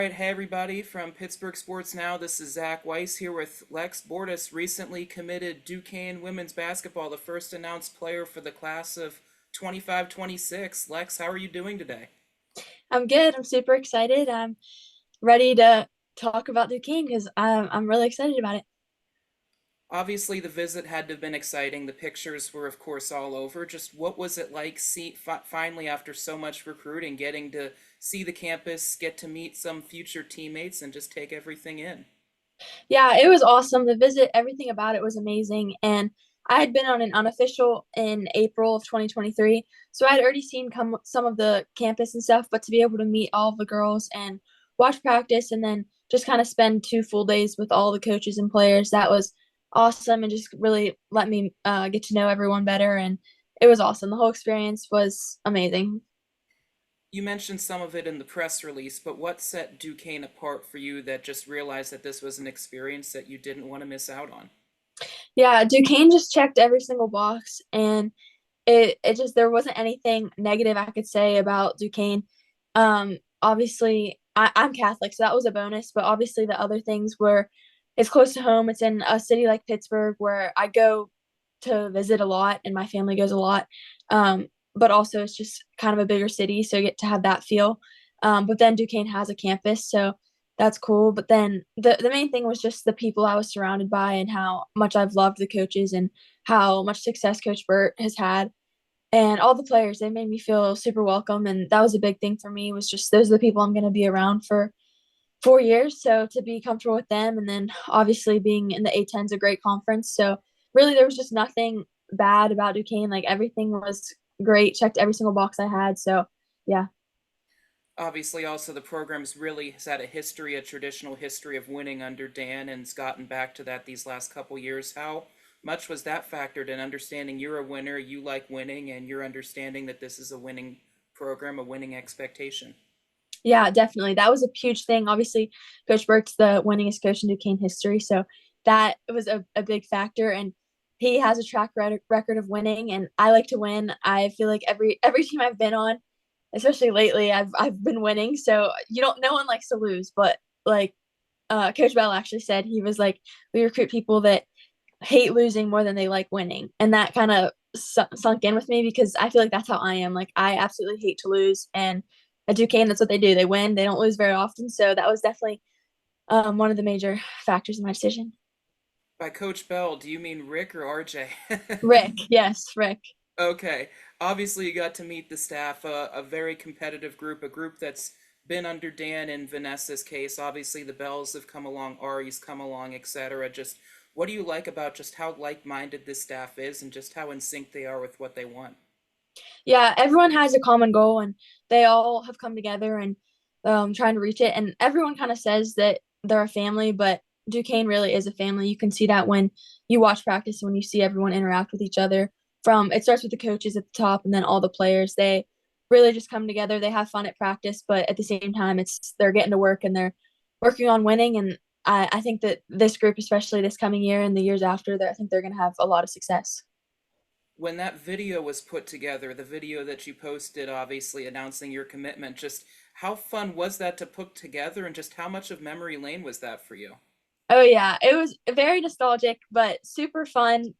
All right, hey everybody from Pittsburgh Sports Now. This is Zach Weiss here with Lex Bordas, recently committed Duquesne women's basketball, the first announced player for the class of 25-26. Lex, how are you doing today? I'm good. I'm super excited. I'm ready to talk about Duquesne because I'm really excited about it. Obviously, the visit had to have been exciting. The pictures were, of course, all over. Just what was it like finally, after so much recruiting, getting to see the campus, get to meet some future teammates, and just take everything in? Yeah, it was awesome. The visit, everything about it was amazing. And I had been on an unofficial in April of 2023. So I had already seen some of the campus and stuff, but to be able to meet all of the girls and watch practice and then just kind of spend 2 full days with all the coaches and players, that was awesome and just really let me get to know everyone better. And it was awesome. The whole experience was amazing. You mentioned some of it in the press release, but what set Duquesne apart for you that just realized that this was an experience that you didn't want to miss out on? Yeah, Duquesne just checked every single box, and it just there wasn't anything negative I could say about Duquesne. Obviously, I'm Catholic, so that was a bonus. But obviously, the other things were it's close to home. It's in a city like Pittsburgh where I go to visit a lot, and my family goes a lot. But also, it's just kind of a bigger city, so you get to have that feel. But then Duquesne has a campus, so that's cool. But then the main thing was just the people I was surrounded by and how much I've loved the coaches and how much success Coach Burt has had and all the players. They made me feel super welcome, and that was a big thing for me. Was just those are the people I'm going to be around for 4 years, so to be comfortable with them, and then obviously being in the A10 is a great conference. So really, there was just nothing bad about Duquesne. Like everything was great. Checked every single box I had. So yeah. Obviously, also the program's really has had a history, a traditional history of winning under Dan, and it's gotten back to that these last couple years. How much was that factored in understanding you're a winner, you like winning, and you're understanding that this is a winning program, a winning expectation? Yeah, definitely. That was a huge thing. Obviously, Coach Burke's the winningest coach in Duquesne history, so that was a big factor. And he has a record of winning, and I like to win. I feel like every team I've been on, especially lately, I've been winning. So you don't, no one likes to lose, but like Coach Bell actually said, he was like, we recruit people that hate losing more than they like winning, and that kind of sunk in with me because I feel like that's how I am. Like I absolutely hate to lose, and at Duquesne, that's what they do. They win. They don't lose very often. So that was definitely one of the major factors in my decision. By Coach Bell, do you mean Rick or RJ? Rick, yes, Rick. Okay. Obviously, you got to meet the staff, a very competitive group, a group that's been under Dan and Vanessa's case. Obviously, the Bells have come along, Ari's come along, etc. Just what do you like about just how like-minded this staff is and just how in sync they are with what they want? Yeah, everyone has a common goal, and they all have come together and trying to reach it. And everyone kind of says that they're a family, but Duquesne really is a family. You can see that when you watch practice, when you see everyone interact with each other. From it starts with the coaches at the top, and then all the players. They really just come together. They have fun at practice, but at the same time, it's they're getting to work and they're working on winning. And I think that this group, especially this coming year and the years after, that I think they're going to have a lot of success. When that video was put together, the video that you posted, obviously announcing your commitment, just how fun was that to put together and just how much of memory lane was that for you? Oh yeah, it was very nostalgic, but super fun.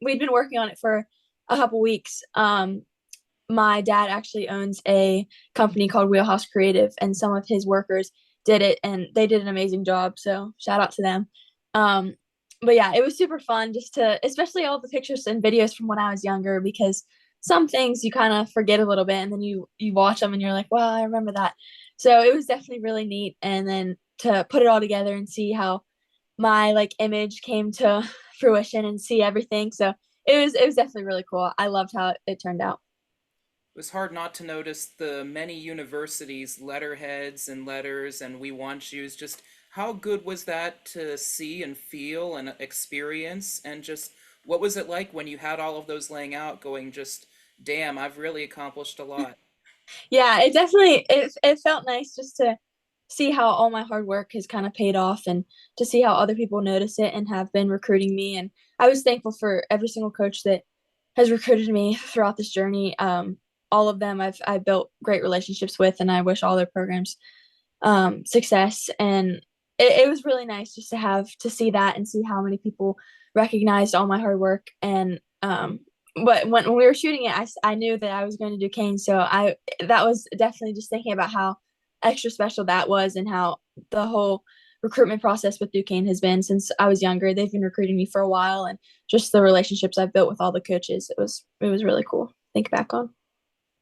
We'd been working on it for a couple weeks. My dad actually owns a company called Wheelhouse Creative, and some of his workers did it, and they did an amazing job. So shout out to them. Um, but yeah, it was super fun just to, especially all the pictures and videos from when I was younger, because some things you kind of forget a little bit, and then you watch them and you're like, wow, I remember that. So it was definitely really neat, and then to put it all together and see how my like image came to fruition and see everything. So it was definitely really cool. I loved how it turned out. It was hard not to notice the many universities, letterheads and letters and we want yous. Just how good was that to see and feel and experience? And just what was it like when you had all of those laying out, going just, damn, I've really accomplished a lot? Yeah, it definitely it felt nice just to see how all my hard work has kind of paid off and to see how other people notice it and have been recruiting me. And I was thankful for every single coach that has recruited me throughout this journey. All of them I built great relationships with, and I wish all their programs success. And it was really nice just to have to see that and see how many people recognized all my hard work. And but when we were shooting it, I knew that I was going to Duquesne, so I that was definitely just thinking about how extra special that was and how the whole recruitment process with Duquesne has been since I was younger. They've been recruiting me for a while, and just the relationships I've built with all the coaches. It was really cool to think back on.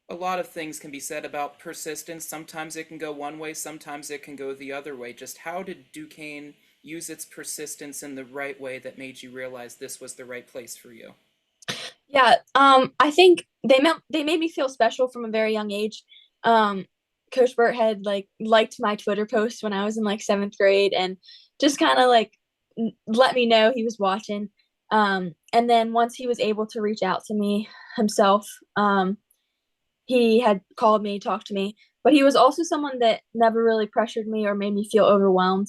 A lot of things can be said about persistence. Sometimes it can go one way, sometimes it can go the other way. Just how did Duquesne use its persistence in the right way that made you realize this was the right place for you? Yeah, I think they made me feel special from a very young age. Um, Coach Burt had liked my Twitter post when I was in like seventh grade, and just kind of like let me know he was watching. And then once he was able to reach out to me himself, he had called me, talked to me, but he was also someone that never really pressured me or made me feel overwhelmed.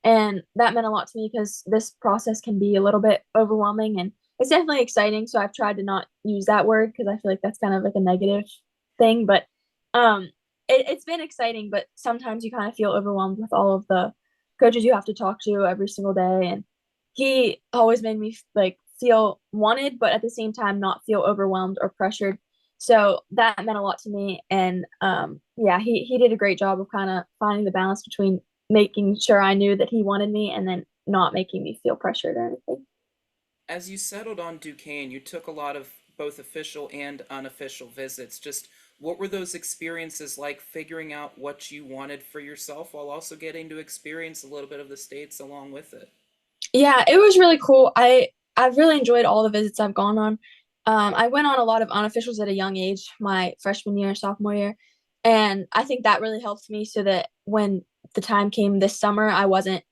And that meant a lot to me because this process can be a little bit overwhelming, and it's definitely exciting. So I've tried to not use that word because I feel like that's kind of like a negative thing. But um, it's been exciting, but sometimes you kind of feel overwhelmed with all of the coaches you have to talk to every single day. And he always made me like feel wanted, but at the same time not feel overwhelmed or pressured, so that meant a lot to me. And yeah, he did a great job of kind of finding the balance between making sure I knew that he wanted me and then not making me feel pressured or anything. As you settled on Duquesne, you took a lot of both official and unofficial visits. Just what were those experiences like figuring out what you wanted for yourself while also getting to experience a little bit of the States along with it? Yeah, it was really cool. I've really enjoyed all the visits I've gone on. I went on a lot of unofficials at a young age, my freshman year, sophomore year, and I think that really helped me so that when the time came this summer, I wasn't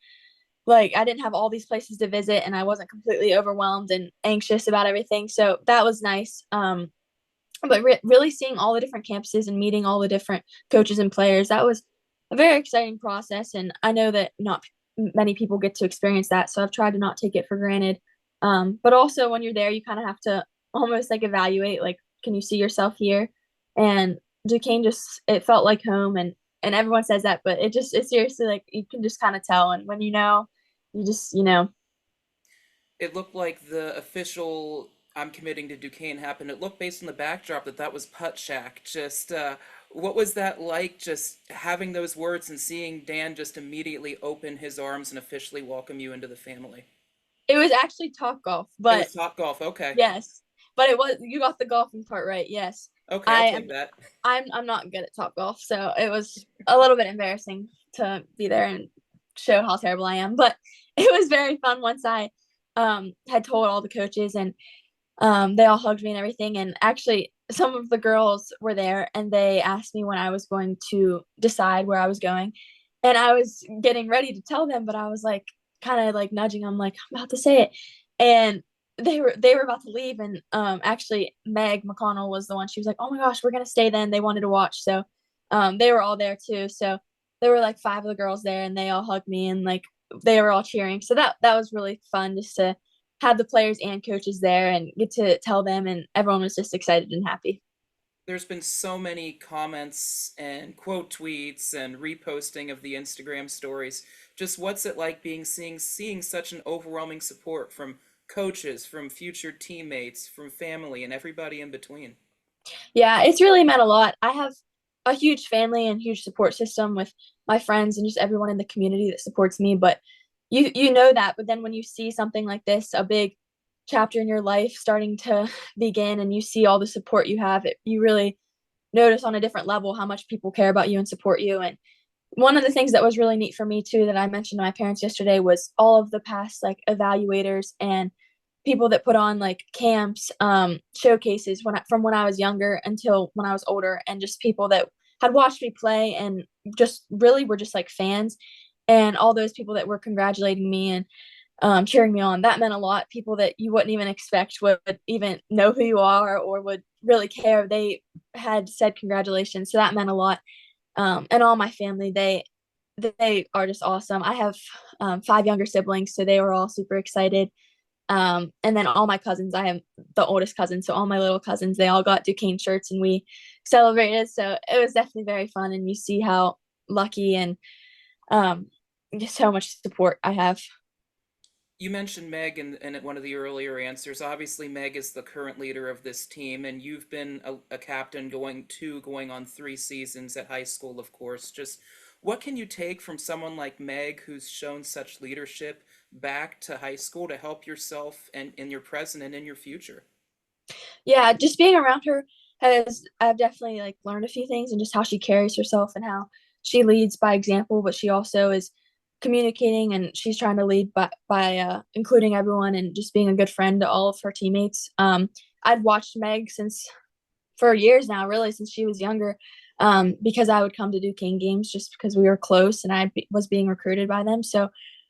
like I didn't have all these places to visit and I wasn't completely overwhelmed and anxious about everything. So that was nice. But really seeing all the different campuses and meeting all the different coaches and players, that was a very exciting process. And I know that not many people get to experience that. So I've tried to not take it for granted. But also when you're there, you kind of have to almost like evaluate, like, can you see yourself here? And Duquesne just, it felt like home. And everyone says that, but it's seriously like, you can just kind of tell. And when you know, you just, It looked like the official "I'm committing to Duquesne" happened. It looked based on the backdrop that that was Putt Shack. Just what was that like? Just having those words and seeing Dan just immediately open his arms and officially welcome you into the family. it was actually Top Golf, It but was Top Golf. Okay, yes, but it was you got the golfing part right. Yes, okay, I'll I take am. that. I'm not good at Top Golf, so it was a little bit embarrassing to be there and show how terrible I am. But it was very fun once I had told all the coaches, and they all hugged me and everything. And actually, some of the girls were there, and they asked me when I was going to decide where I was going, and I was getting ready to tell them, but I was like kind of like nudging them, like I'm about to say it, and they were about to leave, and actually Meg McConnell was the one. She was like, "Oh my gosh, we're gonna stay." Then they wanted to watch, so they were all there too. So there were like five of the girls there, and they all hugged me, and like they were all cheering. So that was really fun just to have the players and coaches there and get to tell them, and everyone was just excited and happy. There's been so many comments and quote tweets and reposting of the Instagram stories. Just what's it like being seeing such an overwhelming support from coaches, from future teammates, from family, and everybody in between? Yeah, it's really meant a lot. I have a huge family and huge support system with my friends and just everyone in the community that supports me. But you know that, but then when you see something like this, a big chapter in your life starting to begin, and you see all the support you have, you really notice on a different level how much people care about you and support you. And one of the things that was really neat for me too that I mentioned to my parents yesterday was all of the past like evaluators and people that put on like camps, showcases from when I was younger until when I was older, and just people that had watched me play and just really were just like fans, and all those people that were congratulating me and cheering me on. That meant a lot. People that you wouldn't even expect would even know who you are or would really care. They had said congratulations, so that meant a lot. And all my family, they are just awesome. I have five younger siblings, so they were all super excited. And then all my cousins, I am the oldest cousin, so all my little cousins, they all got Duquesne shirts and we celebrated. So it was definitely very fun, and you see how lucky and um, just how much support I have. You mentioned Meg in one of the earlier answers. Obviously, Meg is the current leader of this team, and you've been a captain going on 3 seasons at high school, of course. Just what can you take from someone like Meg, who's shown such leadership, back to high school to help yourself and in your present and in your future? Yeah, just being around her has I've definitely like learned a few things and just how she carries herself and how she leads by example, but she also is communicating and she's trying to lead by including everyone and just being a good friend to all of her teammates. I'd watched Meg since for years now, really since she was younger, because I would come to Duquesne games just because we were close and was being recruited by them. So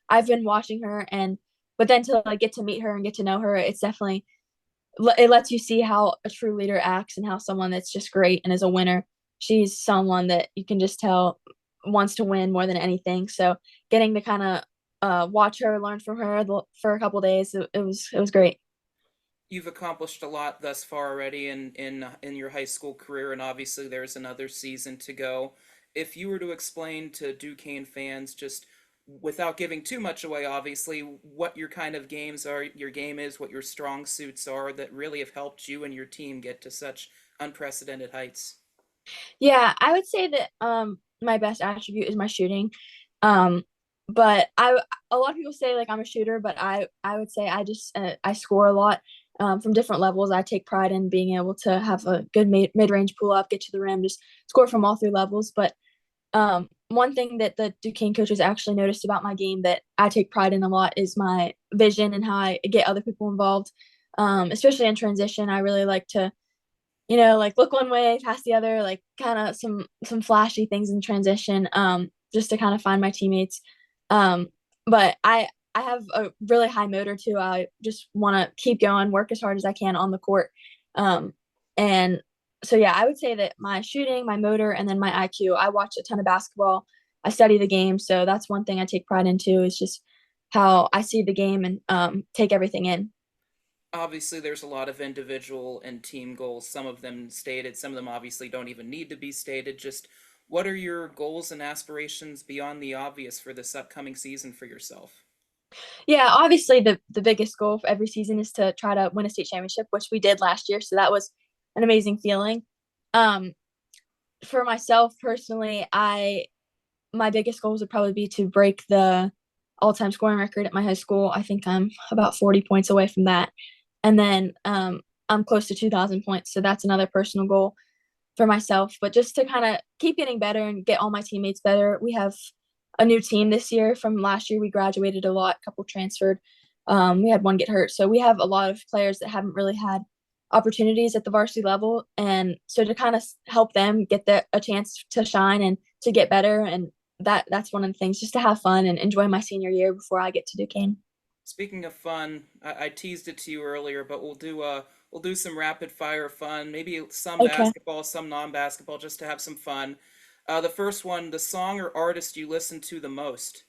I've been watching her and but then to like get to meet her and get to know her, it's definitely it lets you see how a true leader acts and how someone that's just great and is a winner. She's someone that you can just tell wants to win more than anything. So getting to kind of watch her, learn from her for a couple of days, it was great. You've accomplished a lot thus far already in your high school career, and obviously there's another season to go. If you were to explain to Duquesne fans, just without giving too much away, obviously, what your kind of games are, your game is, what your strong suits are that really have helped you and your team get to such unprecedented heights. Yeah, I would say that my best attribute is my shooting. Um but I a lot of people say like I'm a shooter, but I would say I score a lot from different levels. I take pride in being able to have a good mid-range pull up, get to the rim, just score from all 3 levels. But one thing that the Duquesne coaches actually noticed about my game that I take pride in a lot is my vision and how I get other people involved. Especially in transition, I really like to like look one way, pass the other, like kind of some flashy things in transition, just to kind of find my teammates. Um, but I have a really high motor too. I just want to keep going, work as hard as I can on the court. And so yeah, I would say that my shooting, my motor, and then my IQ. I watch a ton of basketball. I study the game, so that's one thing I take pride in too. Is just how I see the game and take everything in. Obviously, there's a lot of individual and team goals, some of them stated, some of them obviously don't even need to be stated. Just what are your goals and aspirations beyond the obvious for this upcoming season for yourself? Yeah, obviously the biggest goal for every season is to try to win a state championship, which we did last year. So that was an amazing feeling. Um, for myself personally, I my biggest goals would probably be to break the all-time scoring record at my high school. I think I'm about 40 points away from that. And then I'm close to 2,000 points. So that's another personal goal for myself. But just to kind of keep getting better and get all my teammates better. We have a new team this year. From last year, we graduated a lot, a couple transferred. We had one get hurt. So we have a lot of players that haven't really had opportunities at the varsity level. And so to kind of help them get a chance to shine and to get better. And that's one of the things, just to have fun and enjoy my senior year before I get to Duquesne. Speaking of fun, I teased it to you earlier, but we'll do some rapid fire fun, maybe some Okay. basketball, some non-basketball, just to have some fun. The first one, the song or artist you listen to the most.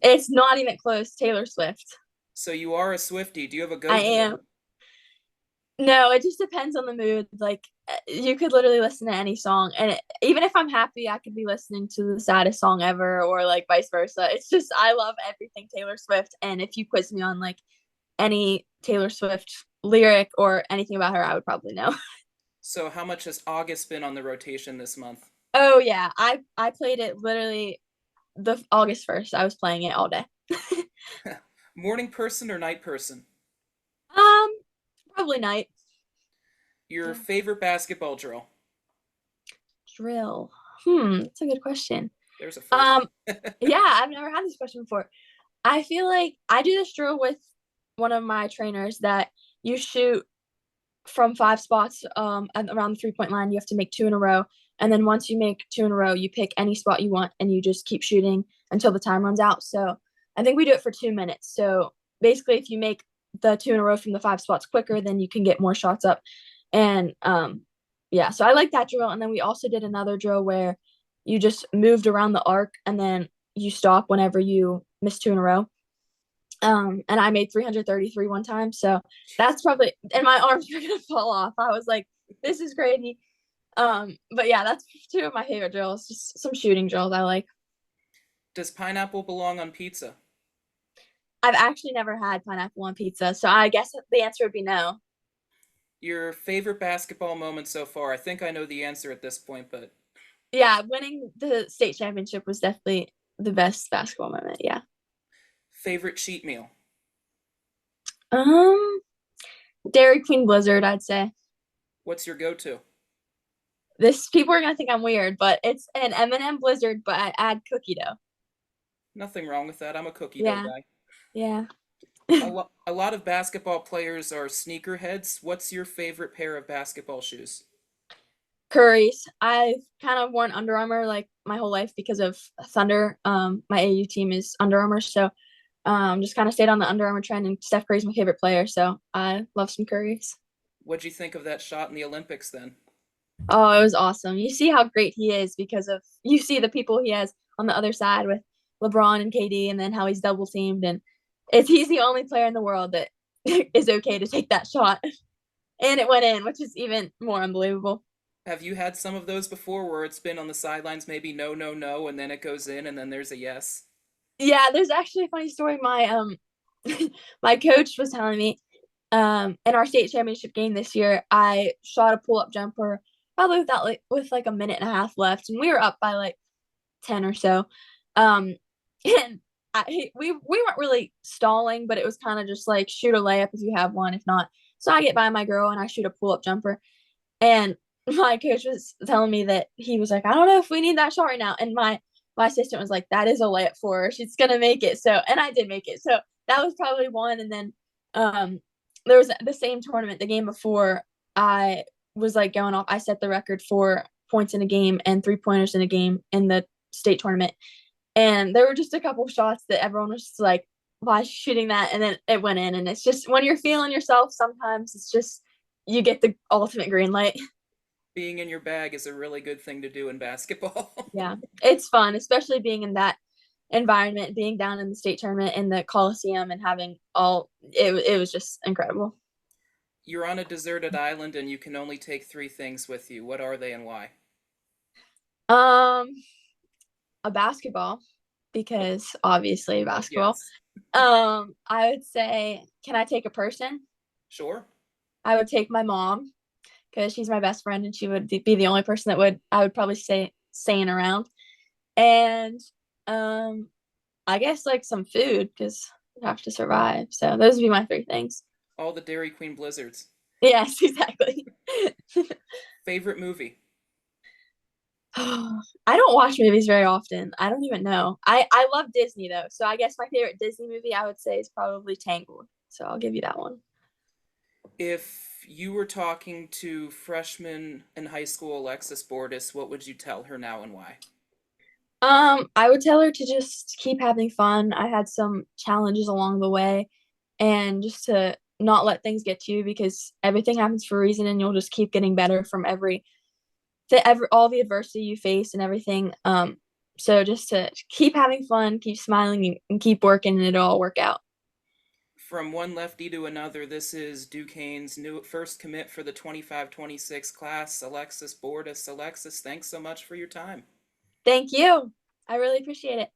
It's not even close. Taylor Swift. So you are a Swiftie. Do you have a I go-to? am. No, it just depends on the mood. Like you could literally listen to any song, and even if I'm happy, I could be listening to the saddest song ever, or like vice versa. It's just I love everything Taylor Swift, and if you quiz me on like any Taylor Swift lyric or anything about her, I would probably know. So how much has August been on the rotation this month? Oh yeah, I played it literally the August 1st. I was playing it all day. Morning person or night person? um, Probably night. Your Yeah. favorite basketball drill? Drill. That's a good question. There's a first. Um, yeah, I've never had this question before. I feel like I do this drill with one of my trainers that you shoot from 5 spots around the 3 point line. You have to make two in a row. And then once you make two in a row, you pick any spot you want and you just keep shooting until the time runs out. So I think we do it for 2 minutes. So basically, if you make the two in a row from the 5 spots quicker, then you can get more shots up. And yeah, so I like that drill. And then we also did another drill where you just moved around the arc and then you stop whenever you miss two in a row. And I made 333 one time. So that's probably, and my arms were gonna fall off. I was like, this is crazy. But yeah, that's two of my favorite drills. Just some shooting drills I like. Does pineapple belong on pizza? I've actually never had pineapple on pizza, so I guess the answer would be no. Your favorite basketball moment so far? I think I know the answer at this point, but Yeah, winning the state championship was definitely the best basketball moment. Yeah. favorite cheat meal? Um, Dairy Queen Blizzard, I'd say. What's your go-to? This people are gonna think I'm weird, but it's an M&M Blizzard, but I add cookie dough. Nothing wrong with that. I'm a cookie dough Yeah, guy. yeah. A lot of basketball players are sneakerheads. What's your favorite pair of basketball shoes? Curry's. I've kind of worn Under Armour like my whole life because of Thunder. My AU team is Under Armour, so just kind of stayed on the Under Armour trend. And Steph Curry's my favorite player, so I love some Curry's. What'd you think of that shot in the Olympics then? Oh, it was awesome. You see how great he is because of you see the people he has on the other side with LeBron and KD, and then how he's double teamed, and he's the only player in the world that is okay to take that shot, and it went in, which is even more unbelievable. Have you had some of those before where it's been on the sidelines, maybe no, no, no, and then it goes in and then there's a yes? Yeah, there's actually a funny story. My my coach was telling me in our state championship game this year, I shot a pull up jumper probably with like a minute and a half left, and we were up by like 10 or so. Um, and we weren't really stalling, but it was kind of just like shoot a layup if you have one, if not. So I get by my girl and I shoot a pull up jumper, and my coach was telling me that he was like, I don't know if we need that shot right now, and my assistant was like, that is a layup for her. She's gonna make it. So, and I did make it. So that was probably one. And then there was the same tournament, the game before, I was like going off. I set the record for points in a game and 3-pointers in a game in the state tournament. And there were just a couple shots that everyone was just like, why shooting that? And then it went in. And it's just when you're feeling yourself, sometimes it's just you get the ultimate green light. Being in your bag is a really good thing to do in basketball. Yeah, it's fun, especially being in that environment, being down in the state tournament in the Coliseum and having all it was just incredible. You're on a deserted island and you can only take three things with you. What are they and why? Um, a basketball because obviously basketball. Yes. I would say, can I take a person? Sure. I would take my mom because she's my best friend and she would be the only person that would I would probably say staying around. And um, I guess like some food because you have to survive. So those would be my three things. All the Dairy Queen blizzards. Yes, exactly. Favorite movie? I don't watch movies very often. I don't even know. I love Disney though, so I guess my favorite Disney movie I would say is probably Tangled. So I'll give you that one. If you were talking to freshman in high school Alexis Bordas, what would you tell her now and why? I would tell her to just keep having fun. I had some challenges along the way, and just to not let things get to you because everything happens for a reason, and you'll just keep getting better from every all the adversity you face and everything. So just to keep having fun, keep smiling, and keep working, and it'll all work out. From one lefty to another, this is Duquesne's new first commit for the 25-26 class, Alexis Bordas. Alexis, thanks so much for your time. Thank you. I really appreciate it.